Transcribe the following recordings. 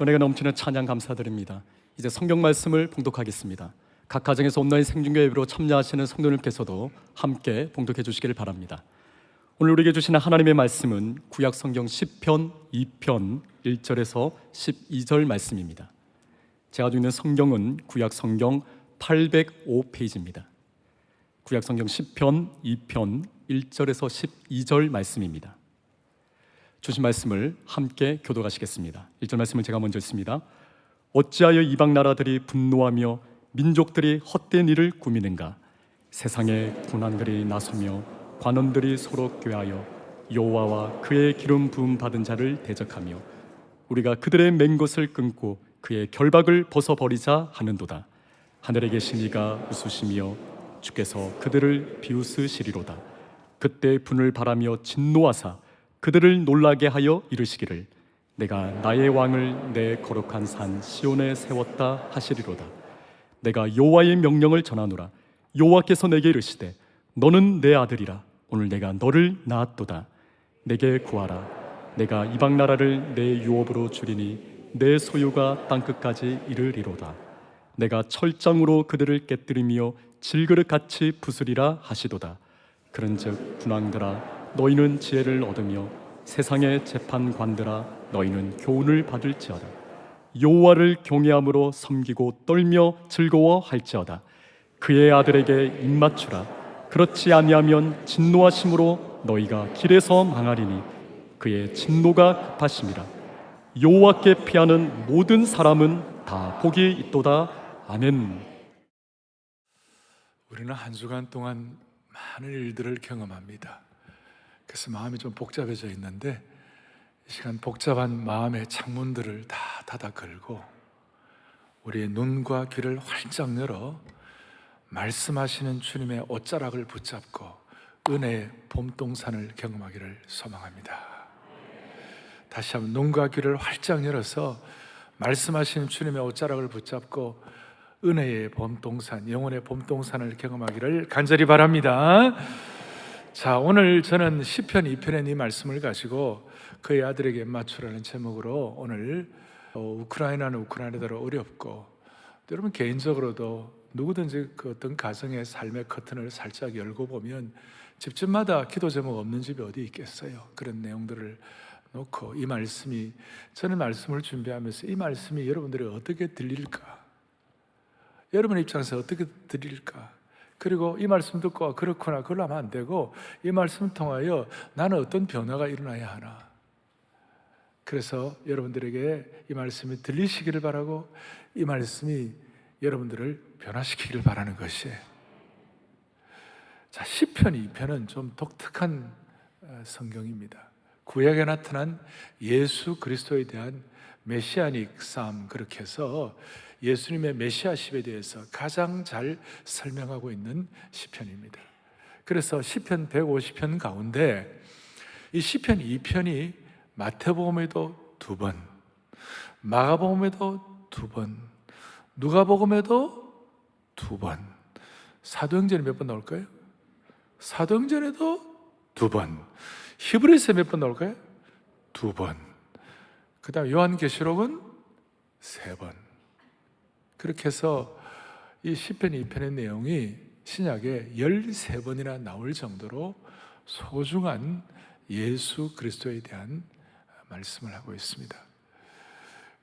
은혜가 넘치는 찬양 감사드립니다. 이제 성경 말씀을 봉독하겠습니다. 각 가정에서 온라인 생중계 예배로 참여하시는 성도님께서도 함께 봉독해 주시기를 바랍니다. 오늘 우리에게 주시는 하나님의 말씀은 구약 성경 시편 2편 1절에서 12절 말씀입니다. 제가 가지고 있는 성경은 구약 성경 805페이지입니다. 구약 성경 시편 2편 1절에서 12절 말씀입니다. 주신 말씀을 함께 교독하시겠습니다. 1절 말씀을 제가 먼저 읽습니다. 어찌하여 이방 나라들이 분노하며 민족들이 헛된 일을 꾸미는가? 세상에 군왕들이 나서며 관원들이 서로 꾀하여 여호와와 그의 기름 부음 받은 자를 대적하며 우리가 그들의 맨 것을 끊고 그의 결박을 벗어버리자 하는도다. 하늘에 계신 이가 웃으시며 주께서 그들을 비웃으시리로다. 그때 분을 바라며 진노하사 그들을 놀라게 하여 이르시기를 내가 나의 왕을 내 거룩한 산 시온에 세웠다 하시리로다. 내가 여호와의 명령을 전하노라. 여호와께서 내게 이르시되 너는 내 아들이라. 오늘 내가 너를 낳았도다. 내게 구하라. 내가 이방 나라를 내 유업으로 주리니 내 소유가 땅끝까지 이르리로다. 내가 철장으로 그들을 깨뜨리며 질그릇같이 부수리라 하시도다. 그런즉 군왕들아 너희는 지혜를 얻으며 세상의 재판관들아 너희는 교훈을 받을지어다. 여호와를 경외함으로 섬기고 떨며 즐거워할지어다. 그의 아들에게 입맞추라. 그렇지 아니하면 진노하심으로 너희가 길에서 망하리니 그의 진노가 급하심이라. 여호와께 피하는 모든 사람은 다 복이 있도다. 아멘. 우리는 한 주간 동안 많은 일들을 경험합니다. 그래서 마음이 좀 복잡해져 있는데 이 시간 복잡한 마음의 창문들을 다 닫아 걸고 우리의 눈과 귀를 활짝 열어 말씀하시는 주님의 옷자락을 붙잡고 은혜의 봄동산을 경험하기를 소망합니다. 다시 한번 눈과 귀를 활짝 열어서 말씀하시는 주님의 옷자락을 붙잡고 은혜의 봄동산, 영혼의 봄동산을 경험하기를 간절히 바랍니다. 자, 오늘 저는 시편 2편의 이 말씀을 가지고 그의 아들에게 맞추라는 제목으로 오늘 우크라이나는 우크라이나대로 어렵고 여러분 개인적으로도 누구든지 그 어떤 가정의 삶의 커튼을 살짝 열고 보면 집집마다 기도 제목 없는 집이 어디 있겠어요. 그런 내용들을 놓고 이 말씀이, 저는 말씀을 준비하면서 이 말씀이 여러분들이 어떻게 들릴까, 여러분의 입장에서 어떻게 들릴까, 그리고 이 말씀 듣고 그렇구나 그걸로 하면 안 되고 이 말씀을 통하여 나는 어떤 변화가 일어나야 하나. 그래서 여러분들에게 이 말씀이 들리시기를 바라고 이 말씀이 여러분들을 변화시키기를 바라는 것이에요. 자, 시편 2편은 좀 독특한 성경입니다. 구약에 나타난 예수 그리스도에 대한 메시아닉 삶, 그렇게 해서 예수님의 메시아십에 대해서 가장 잘 설명하고 있는 시편입니다. 그래서 시편 150편 가운데 이 시편 2편이 마태복음에도 2번, 마가복음에도 2번, 누가복음에도 2번, 사도행전에 몇 번 나올까요? 사도행전에도 2번, 히브리서에 몇 번 나올까요? 2번, 그 다음 요한계시록은 3번. 그렇게 해서 이 시편 2편의 내용이 신약에 13번이나 나올 정도로 소중한 예수 그리스도에 대한 말씀을 하고 있습니다.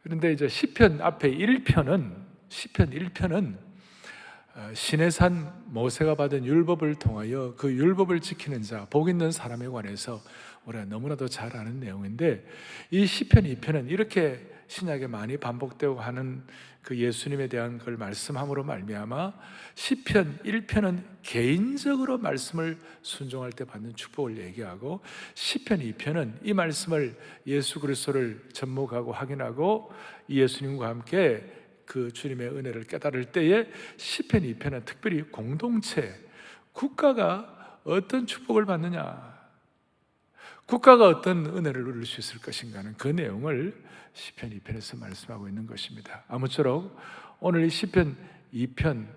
그런데 이제 시편 앞에 1편은, 시편 1편은 시내산 모세가 받은 율법을 통하여 그 율법을 지키는 자, 복 있는 사람에 관해서 우리가 너무나도 잘 아는 내용인데, 이 시편 2편은 이렇게 신약에 많이 반복되고 하는 그 예수님에 대한 걸 말씀함으로 말미암아 시편 1편은 개인적으로 말씀을 순종할 때 받는 축복을 얘기하고, 시편 2편은 이 말씀을 예수 그리스도를 접목하고 확인하고 이 예수님과 함께 그 주님의 은혜를 깨달을 때에 시편 2편은 특별히 공동체, 국가가 어떤 축복을 받느냐, 국가가 어떤 은혜를 누릴 수 있을 것인가 하는 그 내용을 시편 2편에서 말씀하고 있는 것입니다. 아무쪼록 오늘 이 시편 2편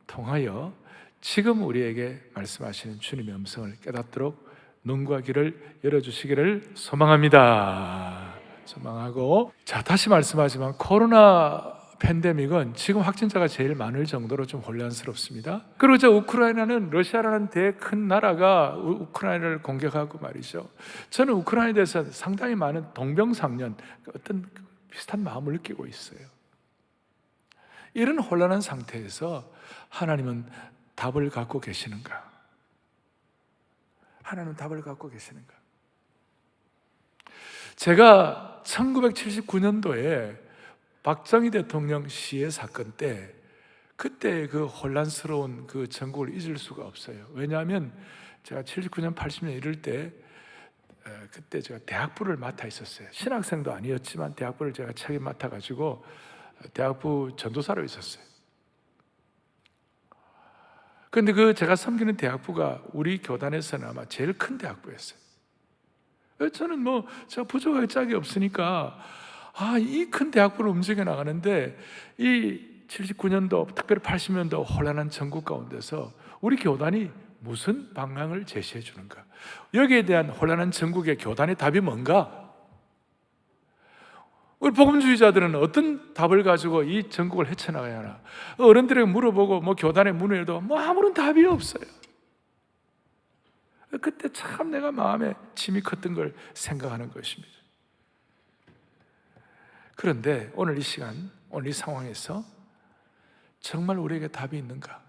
통하여 지금 우리에게 말씀하시는 주님의 음성을 깨닫도록 눈과 귀를 열어주시기를 소망합니다. 망하고. 자, 다시 말씀하지만 코로나 팬데믹은 지금 확진자가 제일 많을 정도로 좀 혼란스럽습니다. 그리고 저 우크라이나는 러시아라는 되게 큰 나라가 우크라이나를 공격하고 말이죠. 저는 우크라이나에 대해서 상당히 많은 동병상련, 어떤 비슷한 마음을 느끼고 있어요. 이런 혼란한 상태에서 하나님은 답을 갖고 계시는가? 하나님은 답을 갖고 계시는가? 제가 1979년도에 박정희 대통령 시해 사건 때 그때 그 혼란스러운 그 전국을 잊을 수가 없어요. 왜냐하면 제가 79년, 80년 이럴 때 그때 제가 대학부를 맡아 있었어요. 신학생도 아니었지만 대학부를 제가 책임 맡아가지고 대학부 전도사로 있었어요. 그런데 그 제가 섬기는 대학부가 우리 교단에서는 아마 제일 큰 대학부였어요. 저는 제가 부족하게 짝이 없으니까 이 큰 대학부를 움직여 나가는데 이 79년도, 특별히 80년도 혼란한 전국 가운데서 우리 교단이 무슨 방향을 제시해 주는가? 여기에 대한 혼란한 전국의 교단의 답이 뭔가? 우리 복음주의자들은 어떤 답을 가지고 이 전국을 헤쳐나가야 하나? 어른들에게 물어보고 교단에 문의해도 아무런 답이 없어요. 그때 참 내가 마음에 짐이 컸던 걸 생각하는 것입니다. 그런데 오늘 이 시간, 오늘 이 상황에서 정말 우리에게 답이 있는가?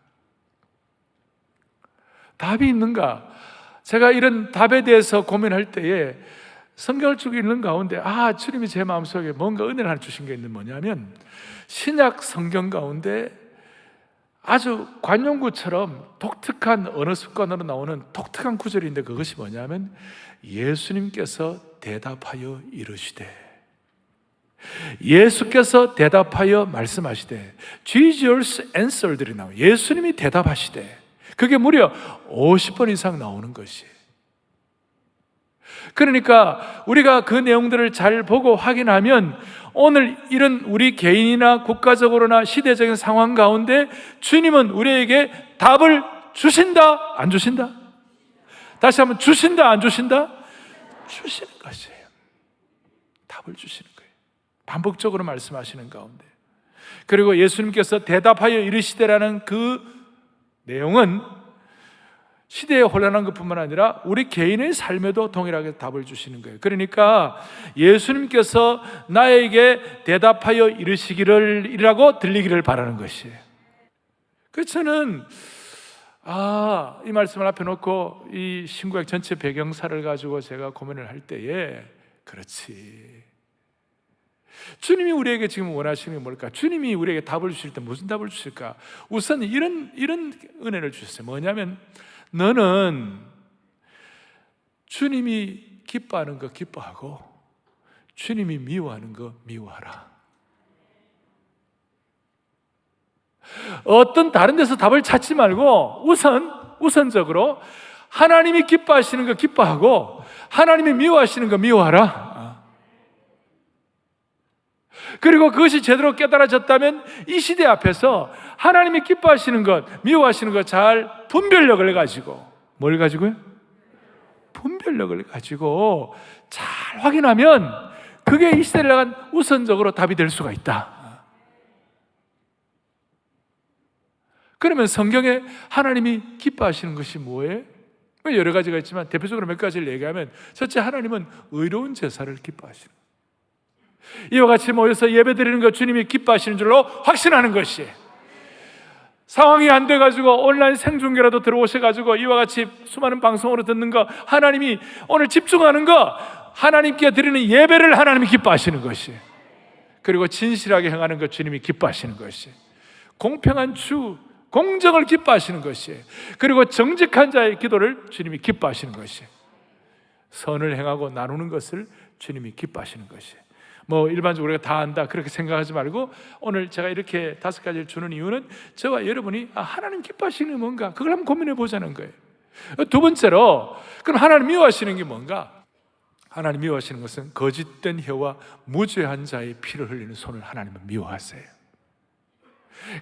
답이 있는가? 제가 이런 답에 대해서 고민할 때에 성경을 쭉 읽는 가운데 주님이 제 마음속에 뭔가 은혜를 하나 주신 게 있는 뭐냐면 신약 성경 가운데 아주 관용구처럼 독특한 언어 습관으로 나오는 독특한 구절인데 그것이 뭐냐면 예수님께서 대답하여 이르시되, 예수께서 대답하여 말씀하시되, Jesus answered들이 나와요. 예수님이 대답하시되, 그게 무려 50번 이상 나오는 것이. 그러니까 우리가 그 내용들을 잘 보고 확인하면 오늘 이런 우리 개인이나 국가적으로나 시대적인 상황 가운데 주님은 우리에게 답을 주신다, 안 주신다? 다시 한번 주신다, 안 주신다? 주시는 것이에요. 답을 주시는 거예요. 반복적으로 말씀하시는 가운데. 그리고 예수님께서 대답하여 이르시되라는 그 내용은 시대에 혼란한 것뿐만 아니라 우리 개인의 삶에도 동일하게 답을 주시는 거예요. 그러니까 예수님께서 나에게 대답하여 이르시기를이라고 들리기를 바라는 것이에요. 그래서 저는 이 말씀을 앞에 놓고 이 신구약 전체 배경사를 가지고 제가 고민을 할 때에 그렇지, 주님이 우리에게 지금 원하시는 게 뭘까? 주님이 우리에게 답을 주실 때 무슨 답을 주실까? 우선 이런 은혜를 주셨어요. 뭐냐면 너는 주님이 기뻐하는 거 기뻐하고 주님이 미워하는 거 미워하라. 어떤 다른 데서 답을 찾지 말고 우선적으로 하나님이 기뻐하시는 거 기뻐하고 하나님이 미워하시는 거 미워하라. 그리고 그것이 제대로 깨달아졌다면 이 시대 앞에서 하나님이 기뻐하시는 것, 미워하시는 것 잘 분별력을 가지고, 뭘 가지고요? 분별력을 가지고 잘 확인하면 그게 이 시대를 나간 우선적으로 답이 될 수가 있다. 그러면 성경에 하나님이 기뻐하시는 것이 뭐예요? 여러 가지가 있지만 대표적으로 몇 가지를 얘기하면, 첫째, 하나님은 의로운 제사를 기뻐하시는 거예요. 이와 같이 모여서 예배드리는 것 주님이 기뻐하시는 줄로 확신하는 것이, 상황이 안 돼가지고 온라인 생중계라도 들어오셔가지고 이와 같이 수많은 방송으로 듣는 거, 하나님이 오늘 집중하는 거, 하나님께 드리는 예배를 하나님이 기뻐하시는 것이, 그리고 진실하게 행하는 것 주님이 기뻐하시는 것이, 공평한 공정을 기뻐하시는 것이, 그리고 정직한 자의 기도를 주님이 기뻐하시는 것이, 선을 행하고 나누는 것을 주님이 기뻐하시는 것이. 일반적으로 우리가 다 안다 그렇게 생각하지 말고 오늘 제가 이렇게 5가지를 주는 이유는 저와 여러분이 하나님 기뻐하시는 게 뭔가 그걸 한번 고민해 보자는 거예요. 두 번째로, 그럼 하나님 미워하시는 게 뭔가? 하나님 미워하시는 것은 거짓된 혀와 무죄한 자의 피를 흘리는 손을 하나님은 미워하세요.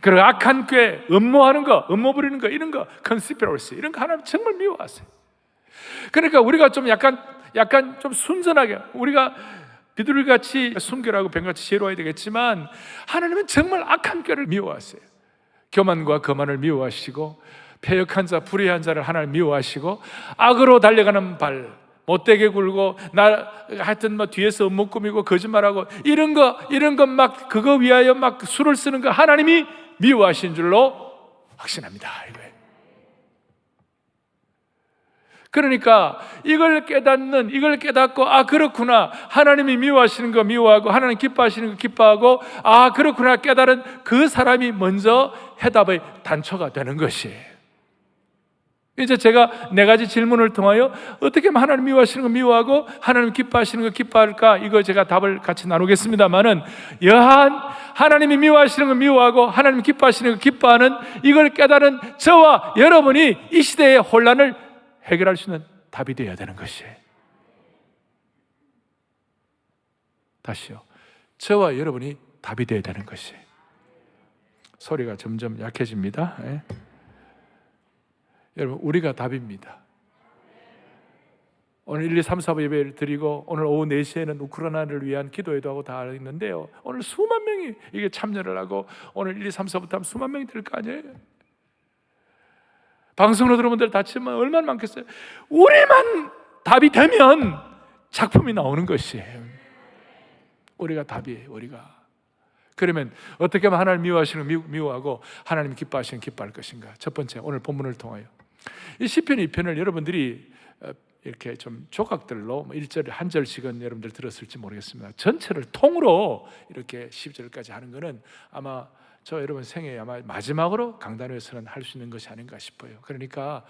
그리고 악한 꾀, 음모하는 거, 음모 부리는 거, 이런 거, conspiracy, 이런 거 하나님 정말 미워하세요. 그러니까 우리가 좀 약간 좀 순전하게, 우리가 비둘기같이 순결하고 뱀같이 지혜로워야 되겠지만 하나님은 정말 악한 꾀를 미워하세요. 교만과 거만을 미워하시고 패역한 자, 불의한 자를 하나님 미워하시고 악으로 달려가는 발, 못되게 굴고 하여튼 뒤에서 업무 꾸미고 거짓말하고 이런 것 막 그거 위하여 막 수를 쓰는 거 하나님이 미워하신 줄로 확신합니다. 이거예요. 그러니까 이걸 깨닫고 그렇구나, 하나님이 미워하시는 거 미워하고 하나님 기뻐하시는 거 기뻐하고 그렇구나 깨달은 그 사람이 먼저 해답의 단초가 되는 것이에요. 이제 제가 4가지 질문을 통하여 어떻게 하면 하나님 미워하시는 거 미워하고 하나님 기뻐하시는 거 기뻐할까, 이거 제가 답을 같이 나누겠습니다만은, 여한 하나님이 미워하시는 거 미워하고 하나님 기뻐하시는 거 기뻐하는 이걸 깨달은 저와 여러분이 이 시대의 혼란을 해결할 수 있는 답이 되어야 되는 것이에요. 다시요, 저와 여러분이 답이 되어야 되는 것이에요. 소리가 점점 약해집니다. 여러분, 우리가 답입니다. 오늘 1, 2, 3, 4부 예배를 드리고 오늘 오후 4시에는 우크라이나를 위한 기도회도 하고 다 있는데요, 오늘 수만 명이 이게 참여를 하고 오늘 1, 2, 3, 4부터 하면 수만 명이 될 거 아니에요. 방송으로 들어본 분들 다 치면 얼마나 많겠어요. 우리만 답이 되면 작품이 나오는 것이에요. 우리가 답이에요. 우리가. 그러면 어떻게 하면 하나님 미워하시는 거 미워하고 하나님 기뻐하시는 거 기뻐할 것인가? 첫 번째, 오늘 본문을 통하여 이 시편 2편을 여러분들이 이렇게 좀 조각들로 1절 한 절씩은 여러분들 들었을지 모르겠습니다. 전체를 통으로 이렇게 10절까지 하는 것은 아마 저 여러분 생애 아마 마지막으로 강단에서는 할 수 있는 것이 아닌가 싶어요. 그러니까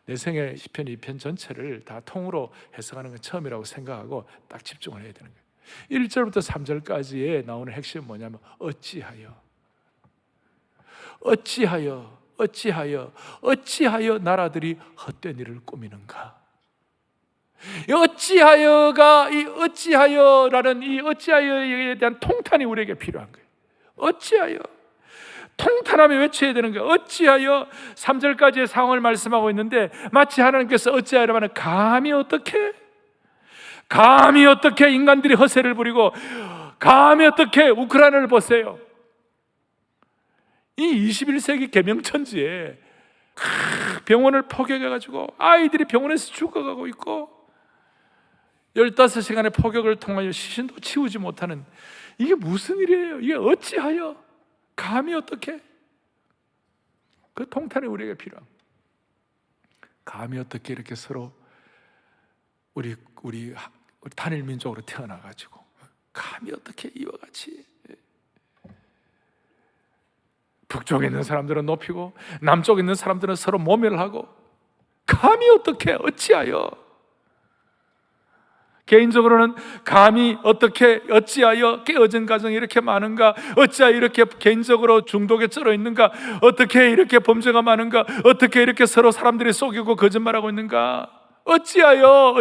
내 생애 시편 2편 전체를 다 통으로 해석하는 건 처음이라고 생각하고 딱 집중을 해야 되는 거예요. 1절부터 3절까지의 나오는 핵심은 뭐냐면 어찌하여 나라들이 헛된 일을 꾸미는가. 어찌하여가 이 어찌하여라는 이 어찌하여에 대한 통탄이 우리에게 필요한 거예요. 어찌하여 통탄하며 외쳐야 되는 거예요. 어찌하여 3절까지의 상황을 말씀하고 있는데 마치 하나님께서 어찌하여라면 감히 어떻게 인간들이 허세를 부리고 감히 어떻게 우크라이나를 보세요. 이 21세기 개명천지에 병원을 포격해가지고 아이들이 병원에서 죽어가고 있고 15시간의 포격을 통하여 시신도 치우지 못하는, 이게 무슨 일이에요? 이게 어찌하여 감히 어떻게, 그 통탄이 우리에게 필요합니다. 감히 어떻게 이렇게 서로 우리 단일 민족으로 태어나가지고 감히 어떻게 이와 같이 북쪽에 있는 사람들은 높이고 남쪽에 있는 사람들은 서로 모멸하고 감히 어떻게 어찌하여, 개인적으로는 감히 어떻게 어찌하여 깨어진 가정이 이렇게 많은가, 어찌하여 이렇게 개인적으로 중독에 쩔어 있는가, 어떻게 이렇게 범죄가 많은가, 어떻게 이렇게 서로 사람들이 속이고 거짓말하고 있는가, 어찌하여.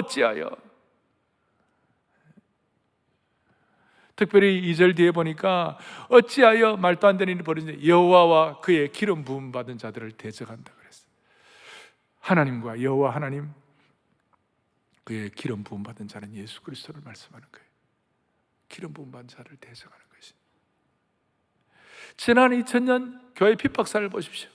특별히 2절 뒤에 보니까 어찌하여 말도 안 되는 일이 벌어지는데 여호와와 그의 기름 부음 받은 자들을 대적한다 그랬어요. 하나님과 여호와 하나님, 그의 기름 부음 받은 자는 예수 그리스도를 말씀하는 거예요. 기름 부음 받은 자를 대적하는 것이. 지난 2000년 교회 핍박사를 보십시오.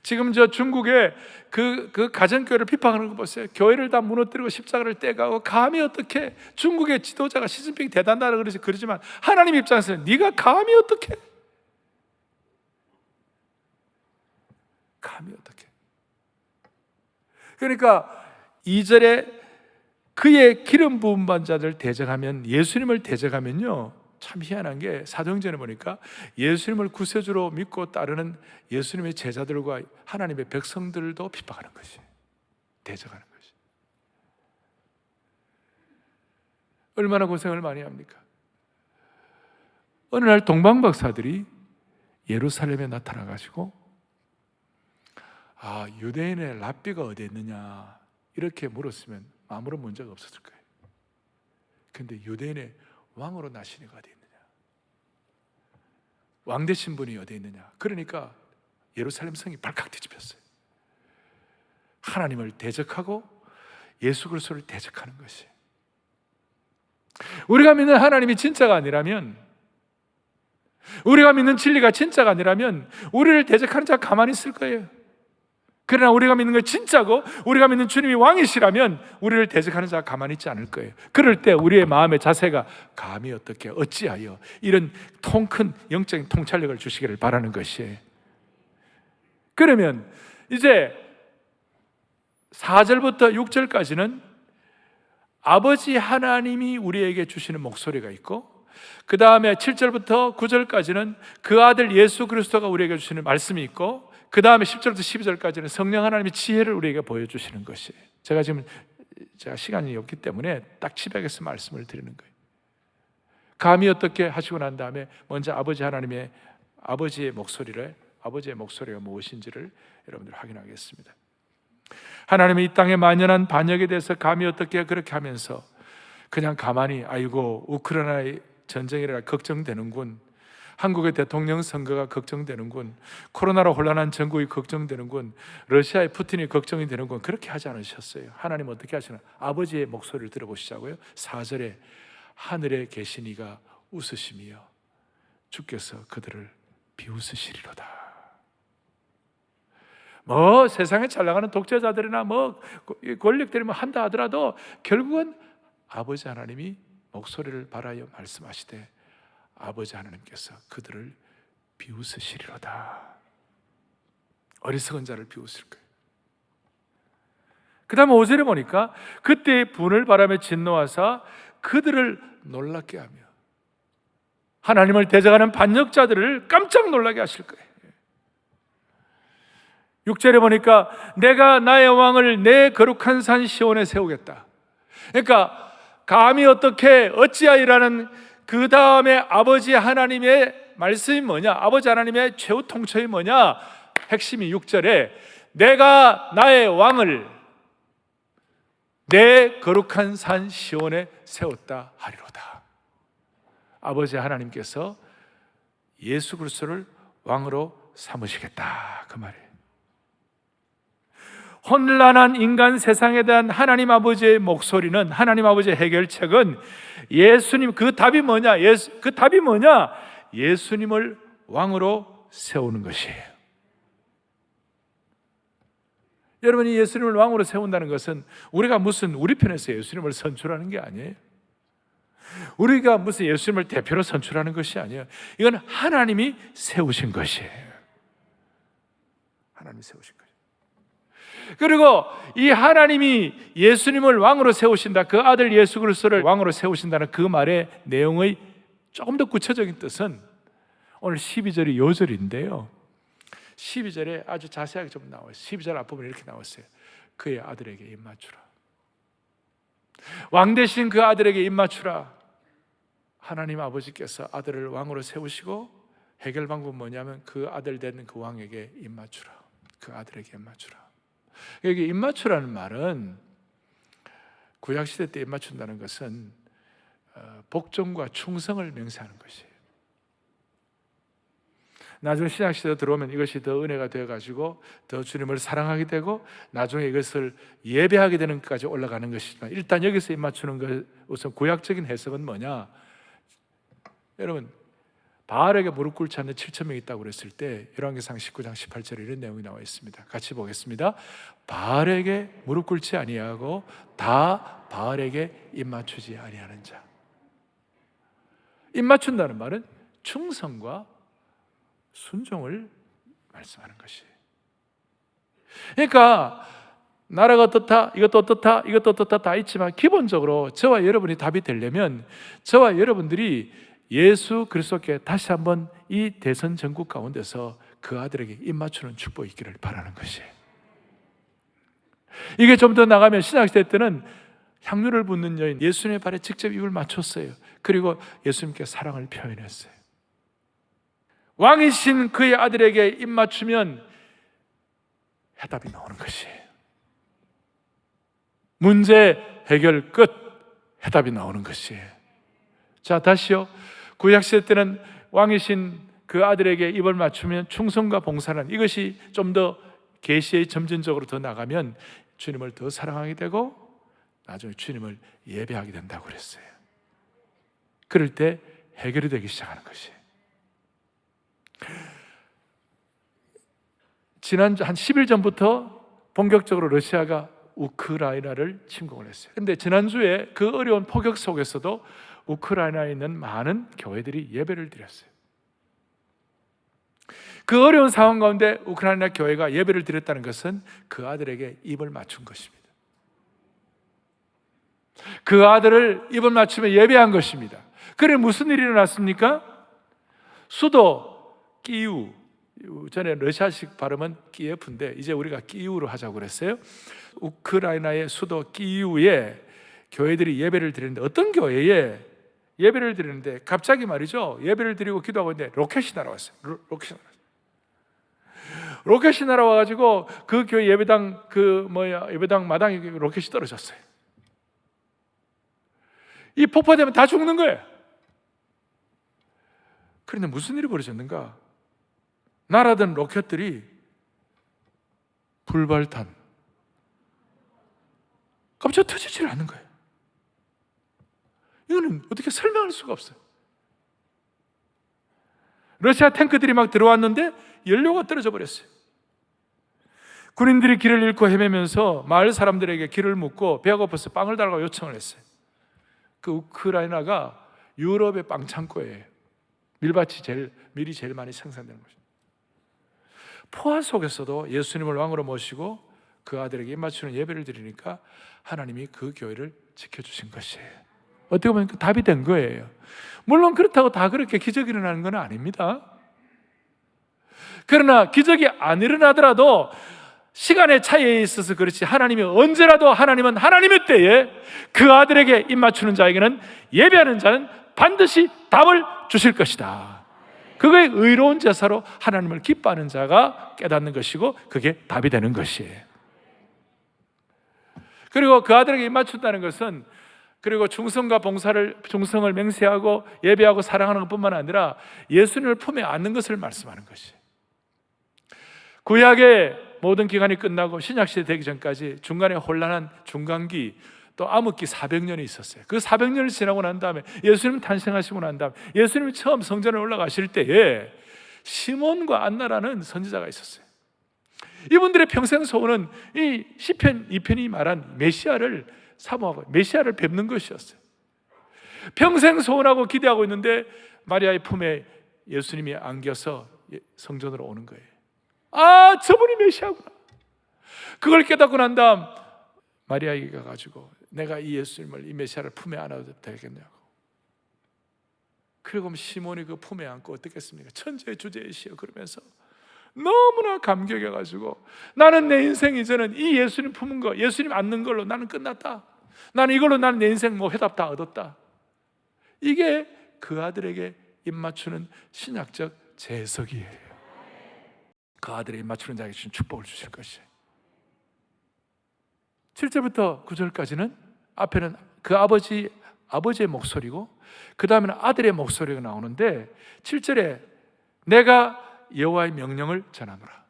지금 저 중국의 그 가정교회를 핍박하는 거 보세요. 교회를 다 무너뜨리고 십자가를 떼가고 감히 어떻게, 중국의 지도자가 시진핑이 대단하다 그러지만 하나님 입장에서는 네가 감히 어떻게, 그러니까 2절에 그의 기름 부음 받은 자들 대적하면, 예수님을 대적하면요, 참 희한한 게 사도행전에 보니까 예수님을 구세주로 믿고 따르는 예수님의 제자들과 하나님의 백성들도 핍박하는 것이, 대적하는 것이. 얼마나 고생을 많이 합니까? 어느 날 동방박사들이 예루살렘에 나타나가지고 유대인의 랍비가 어디 있느냐 이렇게 물었으면 아무런 문제가 없었을 거예요. 그런데 유대인의 왕으로 나신 이가 어디 있느냐, 왕 되신 분이 어디 있느냐. 그러니까 예루살렘 성이 발칵 뒤집혔어요. 하나님을 대적하고 예수 그리스도를 대적하는 것이. 우리가 믿는 하나님이 진짜가 아니라면, 우리가 믿는 진리가 진짜가 아니라면 우리를 대적하는 자가 가만히 있을 거예요. 그러나 우리가 믿는 게 진짜고 우리가 믿는 주님이 왕이시라면 우리를 대적하는 자가 가만히 있지 않을 거예요. 그럴 때 우리의 마음의 자세가 감히 어떻게 어찌하여 이런 통큰 영적인 통찰력을 주시기를 바라는 것이에요. 그러면 이제 4절부터 6절까지는 아버지 하나님이 우리에게 주시는 목소리가 있고, 그 다음에 7절부터 9절까지는 그 아들 예수 그리스도가 우리에게 주시는 말씀이 있고, 그 다음에 10절부터 12절까지는 성령 하나님의 지혜를 우리에게 보여주시는 것이에요. 제가 시간이 없기 때문에 딱 집약해서 말씀을 드리는 거예요. 감히 어떻게 하시고 난 다음에 먼저 아버지 하나님의 아버지의 목소리가 무엇인지를 여러분들 확인하겠습니다. 하나님이 이 땅의 만연한 반역에 대해서 감히 어떻게 그렇게 하면서 그냥 가만히 아이고 우크라이나의 전쟁이라 걱정되는군, 한국의 대통령 선거가 걱정되는군, 코로나로 혼란한 전국이 걱정되는군, 러시아의 푸틴이 걱정이 되는군, 그렇게 하지 않으셨어요. 하나님 어떻게 하시나? 아버지의 목소리를 들어보시자고요. 4절에 하늘에 계신 이가 웃으시며 주께서 그들을 비웃으시리로다. 세상에 잘 나가는 독재자들이나 권력들이 한다 하더라도 결국은 아버지 하나님이 목소리를 발하여 말씀하시되 아버지 하나님께서 그들을 비웃으시리로다. 어리석은 자를 비웃을 거예요. 그 다음에 5절에 보니까 그때 분을 바람에 진노하사 그들을 놀랍게 하며 하나님을 대적하는 반역자들을 깜짝 놀라게 하실 거예요. 6절에 보니까 내가 나의 왕을 내 거룩한 산 시온에 세우겠다. 그러니까 감히 어찌하이라는 그 다음에 아버지 하나님의 말씀이 뭐냐? 아버지 하나님의 최후 통첩이 뭐냐? 핵심이 6절에 내가 나의 왕을 내 거룩한 산 시온에 세웠다 하리로다. 아버지 하나님께서 예수 그리스도를 왕으로 삼으시겠다, 그 말이에요. 혼란한 인간 세상에 대한 하나님 아버지의 목소리는, 하나님 아버지의 해결책은 예수님, 그 답이 뭐냐? 예수님을 왕으로 세우는 것이에요. 여러분이 예수님을 왕으로 세운다는 것은 우리가 무슨 우리 편에서 예수님을 선출하는 게 아니에요. 우리가 무슨 예수님을 대표로 선출하는 것이 아니에요. 이건 하나님이 세우신 것이에요. 하나님이 세우신 것이에요. 그리고 이 하나님이 예수님을 왕으로 세우신다, 그 아들 예수 그리스도를 왕으로 세우신다는 그 말의 내용의 조금 더 구체적인 뜻은 오늘 12절이 요절인데요, 12절에 아주 자세하게 좀 나와요. 12절 앞부분에 이렇게 나왔어요. 그의 아들에게 입맞추라. 왕 대신 그 아들에게 입맞추라. 하나님 아버지께서 아들을 왕으로 세우시고 해결 방법은 뭐냐면 그 아들 되는 그 왕에게 입맞추라. 그 아들에게 입맞추라. 여기 입맞추라는 말은 구약시대 때 입맞춘다는 것은 복종과 충성을 명사하는 것이에요. 나중에 신약시대에 들어오면 이것이 더 은혜가 되어가지고 더 주님을 사랑하게 되고 나중에 이것을 예배하게 되는 것까지 올라가는 것이지만, 일단 여기서 입맞추는 것, 우선 구약적인 해석은 뭐냐? 여러분, 바알에게 무릎 꿇지 않는 7,000명이 있다고 그랬을 때 열왕기상 19장 18절에 이런 내용이 나와 있습니다. 같이 보겠습니다. 바알에게 무릎 꿇지 아니하고 다 바알에게 입맞추지 아니하는 자. 입맞춘다는 말은 충성과 순종을 말씀하는 것이에요. 그러니까 나라가 어떻다, 이것도 어떻다, 이것도 어떻다 다 있지만 기본적으로 저와 여러분이 답이 되려면 저와 여러분들이 예수 그리스도께 다시 한번 이 대선 전국 가운데서 그 아들에게 입맞추는 축복이 있기를 바라는 것이에요. 이게 좀 더 나가면 신약시대 때는 향유를 붓는 여인 예수님의 발에 직접 입을 맞췄어요. 그리고 예수님께 사랑을 표현했어요. 왕이신 그의 아들에게 입맞추면 해답이 나오는 것이에요. 문제 해결 끝, 해답이 나오는 것이에요. 자, 다시요. 구약시대 때는 왕이신 그 아들에게 입을 맞추면 충성과 봉사는, 이것이 좀 더 계시의 점진적으로 더 나가면 주님을 더 사랑하게 되고 나중에 주님을 예배하게 된다고 그랬어요. 그럴 때 해결이 되기 시작하는 것이. 지난주 한 10일 전부터 본격적으로 러시아가 우크라이나를 침공을 했어요. 그런데 지난주에 그 어려운 포격 속에서도 우크라이나에 있는 많은 교회들이 예배를 드렸어요. 그 어려운 상황 가운데 우크라이나 교회가 예배를 드렸다는 것은 그 아들에게 입을 맞춘 것입니다. 그 아들을 입을 맞추며 예배한 것입니다. 그래 무슨 일이 일어났습니까? 수도 키이우, 전에 러시아식 발음은 키예프인데 이제 우리가 키이우로 하자고 그랬어요. 우크라이나의 수도 키이우에 교회들이 예배를 드리는데, 어떤 교회에 예배를 드리는데 갑자기 말이죠, 예배를 드리고 기도하고 있는데 로켓이 날아왔어요. 로켓이 날아와가지고 그 교회 예배당 예배당 마당에 로켓이 떨어졌어요. 이 폭파되면 다 죽는 거예요. 그런데 무슨 일이 벌어졌는가? 날아든 로켓들이 불발탄, 갑자기 터지질 않는 거예요. 이거는 어떻게 설명할 수가 없어요. 러시아 탱크들이 막 들어왔는데 연료가 떨어져 버렸어요. 군인들이 길을 잃고 헤매면서 마을 사람들에게 길을 묻고 배가 고파서 빵을 달라고 요청을 했어요. 그 우크라이나가 유럽의 빵 창고예요. 밀이 제일 많이 생산되는 것입니다. 포화 속에서도 예수님을 왕으로 모시고 그 아들에게 입맞추는 예배를 드리니까 하나님이 그 교회를 지켜주신 것이에요. 어떻게 보면 그 답이 된 거예요. 물론 그렇다고 다 그렇게 기적이 일어나는 건 아닙니다. 그러나 기적이 안 일어나더라도 시간의 차이에 있어서 그렇지, 하나님이 언제라도, 하나님은 하나님의 때에 그 아들에게 입맞추는 자에게는, 예배하는 자는 반드시 답을 주실 것이다. 그게 의로운 제사로 하나님을 기뻐하는 자가 깨닫는 것이고, 그게 답이 되는 것이에요. 그리고 그 아들에게 입맞춘다는 것은, 그리고 충성을 맹세하고 예배하고 사랑하는 것뿐만 아니라 예수님을 품에 안는 것을 말씀하는 것이에요. 구약의 모든 기간이 끝나고 신약시대 되기 전까지 중간에 혼란한 중간기, 또 암흑기 400년이 있었어요. 그 400년을 지나고 난 다음에 예수님 탄생하시고 난 다음에 예수님이 처음 성전에 올라가실 때에 시몬과 안나라는 선지자가 있었어요. 이분들의 평생 소원은 이 시편 2편이 말한 메시아를 사모하고 메시아를 뵙는 것이었어요. 평생 소원하고 기대하고 있는데 마리아의 품에 예수님이 안겨서 성전으로 오는 거예요. 아, 저분이 메시아구나. 그걸 깨닫고 난 다음 마리아에게 가가지고 내가 이 예수님을, 이 메시아를 품에 안아도 되겠냐고. 그리고 시몬이 그 품에 안고 어떻겠습니까? 천지의 주제이시여 그러면서 너무나 감격해가지고, 나는 내 인생 이제는 이 예수님 품은 거, 예수님 안는 걸로 나는 끝났다. 나는 이걸로 나는 내 인생 회답 다 얻었다. 이게 그 아들에게 입맞추는 신약적 재해석이에요. 그 아들의 입맞추는 자에게 주신 축복을 주실 것이에요. 7절부터 9절까지는 앞에는 그 아버지의 목소리고 그 다음에는 아들의 목소리가 나오는데, 7절에 내가 여호와의 명령을 전하노라.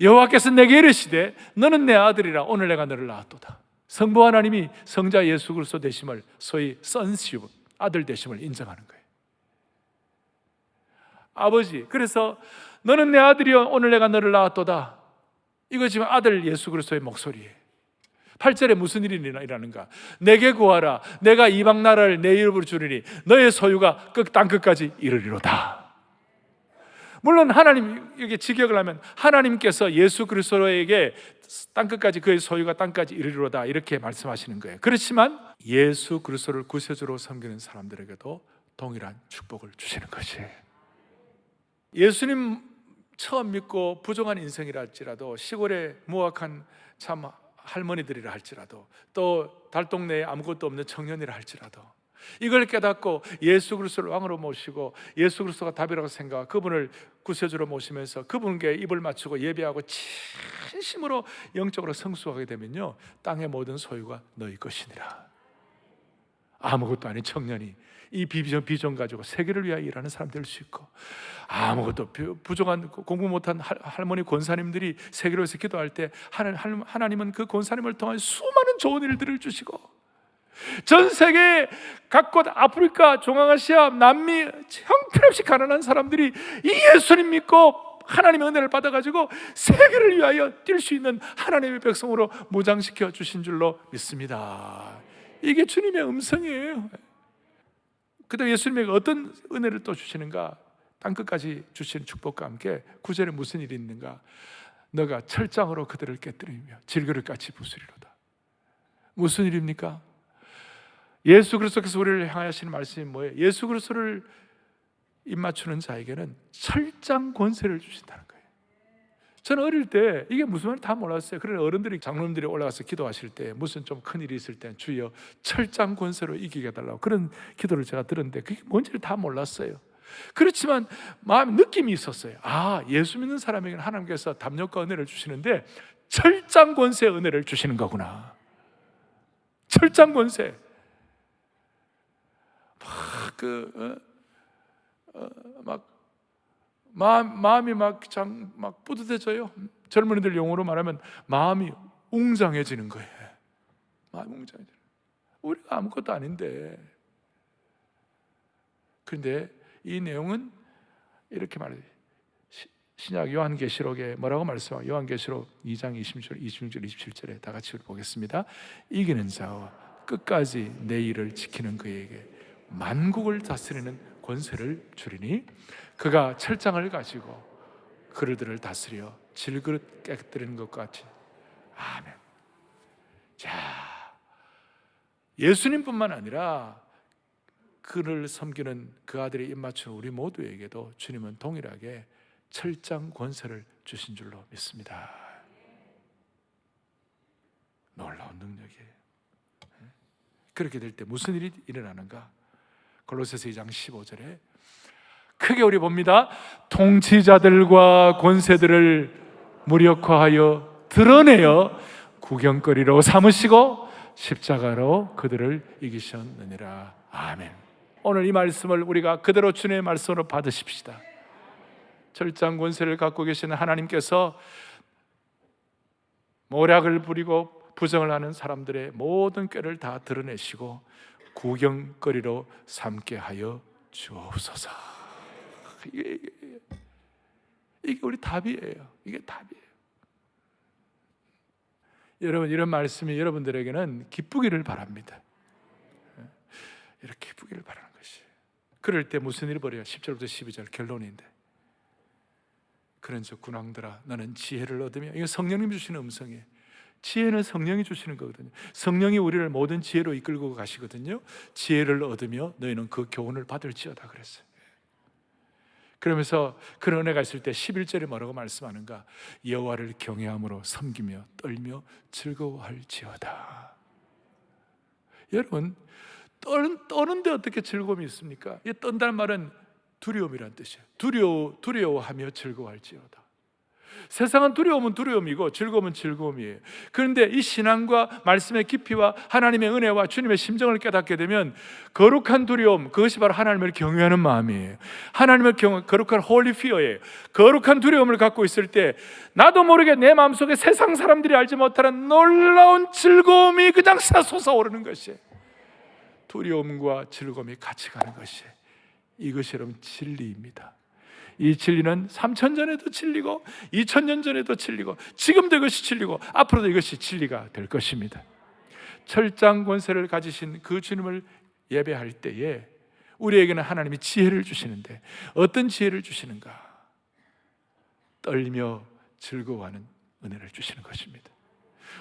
여호와께서 내게 이르시되 너는 내 아들이라 오늘 내가 너를 낳았도다. 성부 하나님이 성자 예수 그리스도 되심을, 소위 sonship, 아들 되심을 인정하는 거예요. 아버지, 그래서 너는 내 아들이여 오늘 내가 너를 낳았도다. 이거 지금 아들 예수 그리스도의 목소리예요. 8절에 무슨 일이 일어나는가? 내게 구하라. 내가 이방 나라를 내 이름으로 주리니 너의 소유가 땅 끝까지 이르리로다. 물론 하나님, 이게 직역을 하면 하나님께서 예수 그리스도에게 땅 끝까지, 그의 소유가 땅까지 이르리로다 이렇게 말씀하시는 거예요. 그렇지만 예수 그리스도를 구세주로 섬기는 사람들에게도 동일한 축복을 주시는 것이에요. 예수님 처음 믿고 부정한 인생이라 할지라도, 시골에 무학한 참 할머니들이라 할지라도, 또 달동네에 아무것도 없는 청년이라 할지라도, 이걸 깨닫고 예수 그리스도를 왕으로 모시고 예수 그리스도가 답이라고 생각하고 그분을 구세주로 모시면서 그분께 입을 맞추고 예배하고 진심으로 영적으로 성숙하게 되면요, 땅의 모든 소유가 너희 것이니라. 아무것도 아닌 청년이 이 비전 가지고 세계를 위하여 일하는 사람 될 수 있고, 아무것도 부족한 공부 못한 할머니 권사님들이 세계를 위해서 기도할 때 하나님은 그 권사님을 통해 수많은 좋은 일들을 주시고, 전 세계 각곳 아프리카, 중앙아시아, 남미 형편없이 가난한 사람들이 이 예수님 믿고 하나님의 은혜를 받아가지고 세계를 위하여 뛸 수 있는 하나님의 백성으로 무장시켜 주신 줄로 믿습니다. 이게 주님의 음성이에요. 그다음 예수님에게 어떤 은혜를 또 주시는가? 땅끝까지 주시는 축복과 함께 9절에 무슨 일이 있는가? 너가 철장으로 그들을 깨뜨리며 질그릇같이 부수리로다. 무슨 일입니까? 예수 그리스도께서 우리를 향하시는 말씀이 뭐예요? 예수 그리스도를 입맞추는 자에게는 철장 권세를 주신다는 거예요. 저는 어릴 때 이게 무슨 말인지 다 몰랐어요. 그러나 어른들이, 장로님들이 올라가서 기도하실 때 무슨 좀 큰일이 있을 때 주여 철장 권세로 이기게 해달라고 그런 기도를 제가 들었는데 그게 뭔지를 다 몰랐어요. 그렇지만 마음 느낌이 있었어요. 아, 예수 믿는 사람에게는 하나님께서 담력과 은혜를 주시는데 철장 권세의 은혜를 주시는 거구나. 철장 권세. 마음이 막 뿌듯해져요. 젊은이들 용어로 말하면 마음이 웅장해지는 거예요. 마음이 웅장해지는. 우리가 아무것도 아닌데. 그런데 이 내용은 이렇게 말해요. 신약 요한계시록에 뭐라고 말씀하고 요한계시록 2장 26절, 27절에 다 같이 보겠습니다. 이기는 자와 끝까지 내 일을 지키는 그에게 만국을 다스리는 권세를 주리니 그가 철장을 가지고 그들을 다스려 질그릇 깨뜨리는 것 같이. 아멘. 자, 예수님뿐만 아니라 그를 섬기는 그 아들의 입맞추는 우리 모두에게도 주님은 동일하게 철장 권세를 주신 줄로 믿습니다. 놀라운 능력이에요. 그렇게 될 때 무슨 일이 일어나는가? 골로새서 2장 15절에 크게 우리 봅니다. 통치자들과 권세들을 무력화하여 드러내어 구경거리로 삼으시고 십자가로 그들을 이기셨느니라. 아멘. 오늘 이 말씀을 우리가 그대로 주님의 말씀으로 받으십시다. 철장 권세를 갖고 계시는 하나님께서 모략을 부리고 부정을 하는 사람들의 모든 꾀를 다 드러내시고 구경거리로 삼게 하여 주옵소서. 이게 우리 답이에요. 이게 답이에요. 여러분, 이런 말씀이 여러분들에게는 기쁘기를 바랍니다. 이렇게 기쁘기를 바라는 것이. 그럴 때 무슨 일이 벌어요? 10절부터 12절 결론인데, 그런즉 군왕들아 너는 지혜를 얻으며, 이거 성령님 주시는 음성이에요. 지혜는 성령이 주시는 거거든요. 성령이 우리를 모든 지혜로 이끌고 가시거든요. 지혜를 얻으며 너희는 그 교훈을 받을지어다 그랬어요. 그러면서 그런 은혜가 있을 때 11절에 뭐라고 말씀하는가? 여호와를 경외함으로 섬기며 떨며 즐거워할지어다. 여러분, 떠는데 어떻게 즐거움이 있습니까? 이 떤다는 말은 두려움이란 뜻이에요. 두려워하며 즐거워할지어다. 세상은 두려움은 두려움이고 즐거움은 즐거움이에요. 그런데 이 신앙과 말씀의 깊이와 하나님의 은혜와 주님의 심정을 깨닫게 되면 거룩한 두려움, 그것이 바로 하나님을 경외하는 마음이에요. 하나님을 거룩한 holy fear예요. 거룩한 두려움을 갖고 있을 때 나도 모르게 내 마음속에 세상 사람들이 알지 못하는 놀라운 즐거움이 그냥 솟아오르는 것이에요. 두려움과 즐거움이 같이 가는 것이에요. 이것이 여러분 진리입니다. 이 진리는 3000전에도 진리고 2000년 전에도 진리고 지금도 이것이 진리고 앞으로도 이것이 진리가 될 것입니다. 철장 권세를 가지신 그 주님을 예배할 때에 우리에게는 하나님이 지혜를 주시는데 어떤 지혜를 주시는가? 떨며 즐거워하는 은혜를 주시는 것입니다.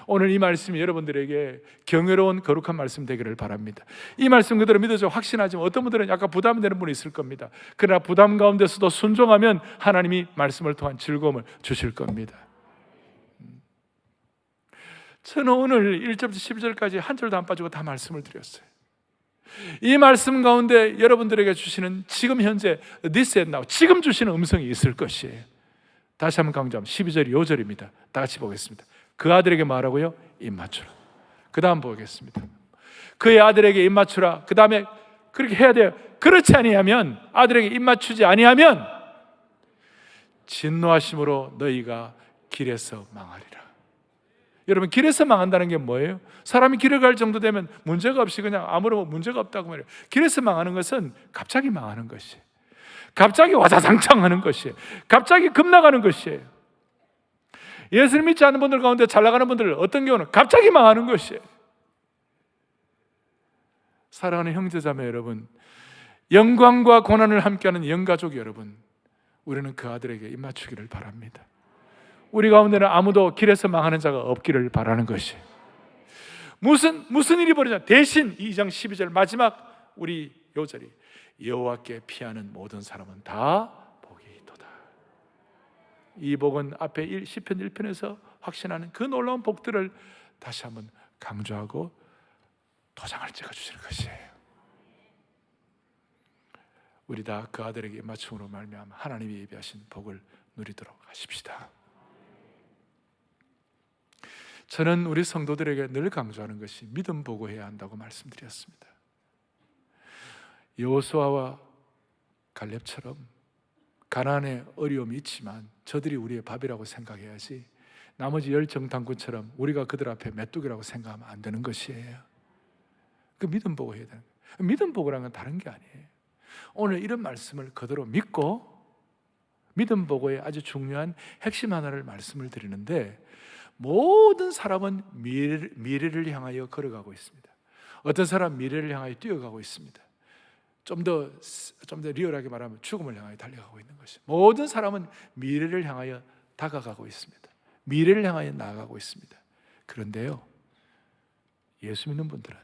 오늘 이 말씀이 여러분들에게 경외로운 거룩한 말씀 되기를 바랍니다. 이 말씀 그대로 믿어져 확신하지만 어떤 분들은 약간 부담이 되는 분이 있을 겁니다. 그러나 부담 가운데서도 순종하면 하나님이 말씀을 통한 즐거움을 주실 겁니다. 저는 오늘 1절부터 12절까지 한 절도 안 빠지고 다 말씀을 드렸어요. 이 말씀 가운데 여러분들에게 주시는 지금 현재 this and now, 지금 주시는 음성이 있을 것이에요. 다시 한번 강조하면 12절이 5절입니다. 다 같이 보겠습니다. 그 아들에게 말하고요, 입맞추라. 그 다음 보겠습니다. 그의 아들에게 입맞추라. 그 다음에 그렇게 해야 돼요. 그렇지 아니하면, 아들에게 입맞추지 아니하면 진노하심으로 너희가 길에서 망하리라. 여러분, 길에서 망한다는 게 뭐예요? 사람이 길을 갈 정도 되면 문제가 없이 그냥 아무런 문제가 없다고 말해요. 길에서 망하는 것은 갑자기 망하는 것이에요. 갑자기 와자상창 하는 것이에요. 갑자기 급나가는 것이에요. 예수를 믿지 않는 분들 가운데 잘 나가는 분들 어떤 경우는 갑자기 망하는 것이에요. 사랑하는 형제자매 여러분, 영광과 고난을 함께하는 영가족 여러분, 우리는 그 아들에게 입맞추기를 바랍니다. 우리 가운데는 아무도 길에서 망하는 자가 없기를 바라는 것이에요. 무슨 일이 벌어지냐? 대신 2장 12절 마지막 우리 요절이 여호와께 피하는 모든 사람은 다 복이 있도다. 이 복은 앞에 시편 1편에서 확신하는 그 놀라운 복들을 다시 한번 강조하고 도장을 찍어주시는 것이에요. 우리 다 그 아들에게 맞춤으로 말미암아 하나님이 예비하신 복을 누리도록 하십시다. 저는 우리 성도들에게 늘 강조하는 것이 믿음 보고해야 한다고 말씀드렸습니다. 여호수아와 갈렙처럼 가나안에 어려움이 있지만 저들이 우리의 밥이라고 생각해야지, 나머지 열 정탐꾼처럼 우리가 그들 앞에 메뚜기라고 생각하면 안 되는 것이에요. 그 믿음 보고해야 되는 거예요. 믿음 보고라는 건 다른 게 아니에요. 오늘 이런 말씀을 그대로 믿고 믿음 보고의 아주 중요한 핵심 하나를 말씀을 드리는데, 모든 사람은 미래를 향하여 걸어가고 있습니다. 어떤 사람 미래를 향하여 뛰어가고 있습니다. 좀 더 리얼하게 말하면 죽음을 향하여 달려가고 있는 것이. 모든 사람은 미래를 향하여 다가가고 있습니다. 미래를 향하여 나아가고 있습니다. 그런데요, 예수 믿는 분들은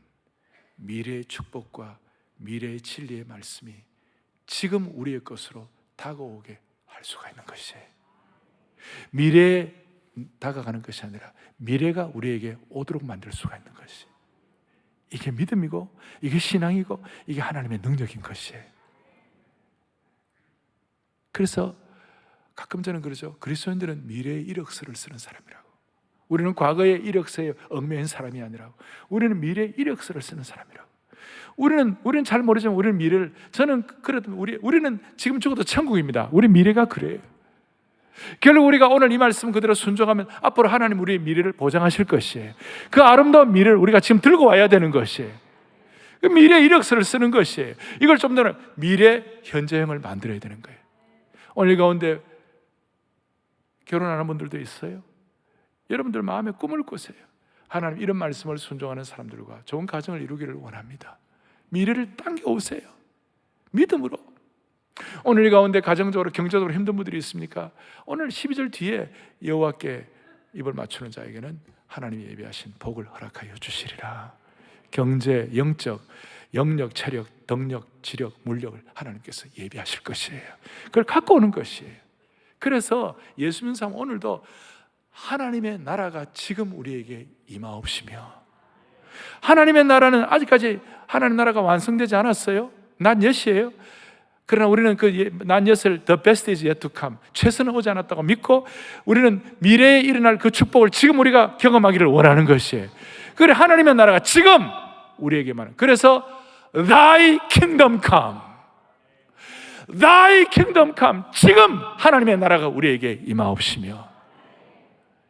미래의 축복과 미래의 진리의 말씀이 지금 우리의 것으로 다가오게 할 수가 있는 것이에요. 미래에 다가가는 것이 아니라 미래가 우리에게 오도록 만들 수가 있는 것이, 이게 믿음이고 이게 신앙이고 이게 하나님의 능력인 것이에요. 그래서 가끔 저는 그러죠. 그리스도인들은 미래의 이력서를 쓰는 사람이라고. 우리는 과거의 이력서에 얽매인 사람이 아니라고. 우리는 미래의 이력서를 쓰는 사람이라고. 우리는 잘 모르지만 우리는 미래를, 저는 그래도 우리는 지금 죽어도 천국입니다. 우리 미래가 그래요. 결국 우리가 오늘 이 말씀 그대로 순종하면 앞으로 하나님 우리의 미래를 보장하실 것이에요. 그 아름다운 미래를 우리가 지금 들고 와야 되는 것이에요. 그 미래 이력서를 쓰는 것이에요. 이걸 좀 더 미래 현재형을 만들어야 되는 거예요. 오늘 가운데 결혼하는 분들도 있어요. 여러분들 마음에 꿈을 꾸세요. 하나님 이런 말씀을 순종하는 사람들과 좋은 가정을 이루기를 원합니다. 미래를 당겨오세요. 믿음으로. 오늘 이 가운데 가정적으로 경제적으로 힘든 분들이 있습니까? 오늘 12절 뒤에 여호와께 입을 맞추는 자에게는 하나님이 예비하신 복을 허락하여 주시리라. 경제, 영적, 영력, 체력, 덕력, 지력, 물력을 하나님께서 예비하실 것이에요. 그걸 갖고 오는 것이에요. 그래서 예수 믿는 사람 오늘도 하나님의 나라가 지금 우리에게 임하옵시며, 하나님의 나라는 아직까지 하나님의 나라가 완성되지 않았어요. 난 여시예요. 그러나 우리는 난 엿을 the best is yet to come, 최선은 오지 않았다고 믿고 우리는 미래에 일어날 그 축복을 지금 우리가 경험하기를 원하는 것이에요. 그래, 하나님의 나라가 지금 우리에게만. 그래서 Thy kingdom come, Thy kingdom come, 지금 하나님의 나라가 우리에게 임하옵시며,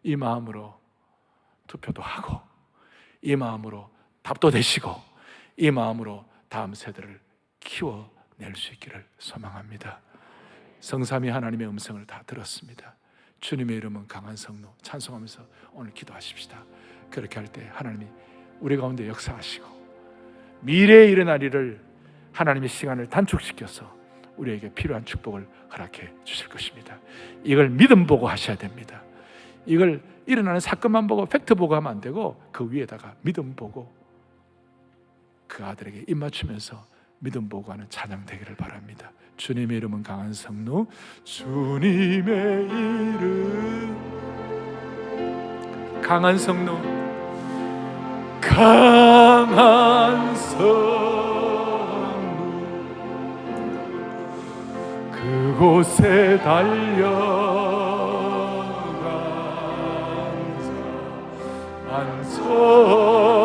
이 마음으로 투표도 하고, 이 마음으로 답도 되시고, 이 마음으로 다음 세대를 키워낼 수 있기를 소망합니다. 성삼위 하나님의 음성을 다 들었습니다. 주님의 이름은 강한 성로, 찬송하면서 오늘 기도하십시다. 그렇게 할 때 하나님이 우리 가운데 역사하시고 미래에 일어날 일을 하나님의 시간을 단축시켜서 우리에게 필요한 축복을 허락해 주실 것입니다. 이걸 믿음 보고 하셔야 됩니다. 이걸 일어나는 사건만 보고 팩트 보고 하면 안 되고, 그 위에다가 믿음 보고 그 아들에게 입맞추면서 믿음 보고 하는 찬양 되기를 바랍니다. 주님의 이름은 강한 성루, 주님의 이름 강한 성루, 강한 성루, 그곳에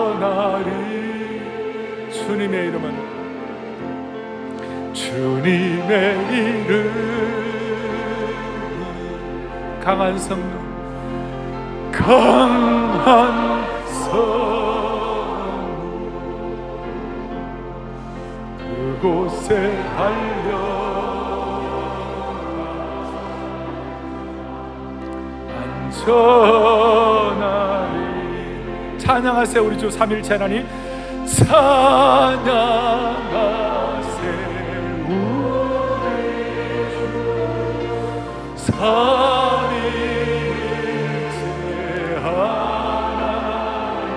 안전하리. 주님의 이름은, 주님의 이름 강한 성령, 강한 영원한 성 그곳에 안전하리. 찬양하세요 우리 주 삼일체 하나님. 찬양하세 우리 주 삼일체 하나님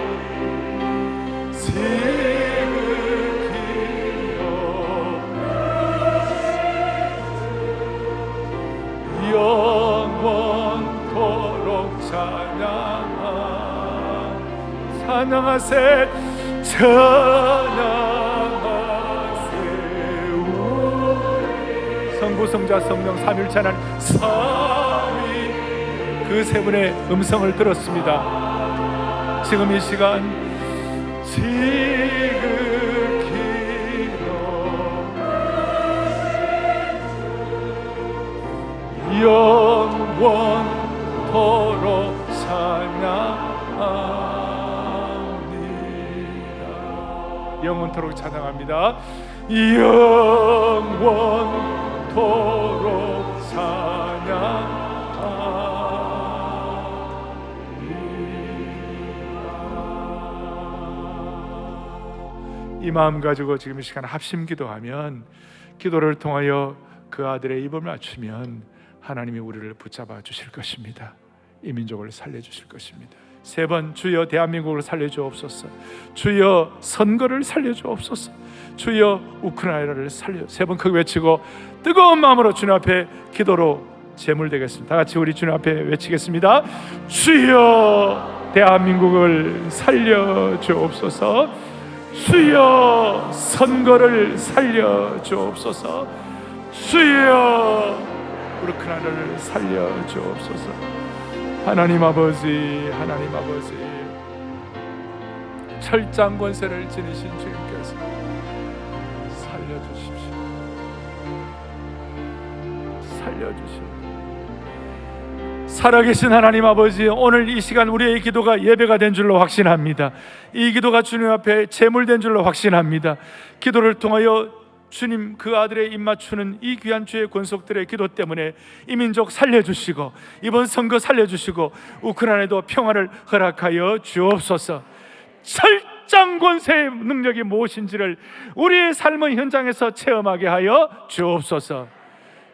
지극히 영원토록 찬양하세 찬양하세 우리 성부 성자 성령 삼일체 하나님 삼위 그 세 분의 음성을 들었습니다. 지금 이 시간 지극히 영원토록 찬양합니다. 영원토록 찬양합니다. 영원토록 찬양합니다. 이 마음 가지고 지금 이 시간 합심 기도하면, 기도를 통하여 그 아들의 입을 맞추면 하나님이 우리를 붙잡아 주실 것입니다. 이 민족을 살려주실 것입니다. 세 번 주여 대한민국을 살려주옵소서. 주여 선거를 살려주옵소서. 주여 우크라이나를 살려. 세 번 크게 외치고 뜨거운 마음으로 주님 앞에 기도로 제물되겠습니다. 다 같이 우리 주님 앞에 외치겠습니다. 주여 대한민국을 살려주옵소서. 주여 선거를 살려주옵소서. 주여 우크라이나를 살려주옵소서. 하나님 아버지, 하나님 아버지, 철장 권세를 지니신 주님께서 살려주십시오. 살려주십시오. 살아계신 하나님 아버지, 오늘 이 시간 우리의 기도가 예배가 된 줄로 확신합니다. 이 기도가 주님 앞에 제물된 줄로 확신합니다. 기도를 통하여 주님 그 아들의 입맞추는 이 귀한 주의 권속들의 기도 때문에 이 민족 살려주시고 이번 선거 살려주시고 우크라이나에도 평화를 허락하여 주옵소서. 철장 권세의 능력이 무엇인지를 우리의 삶의 현장에서 체험하게 하여 주옵소서.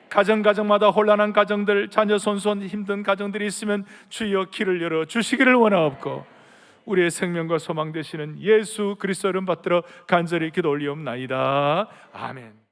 가정마다 혼란한 가정들, 자녀 손손 힘든 가정들이 있으면 주여 길을 열어 주시기를 원하옵고, 우리의 생명과 소망 되시는 예수 그리스도 이름 받들어 간절히 기도 올리옵나이다. 아멘.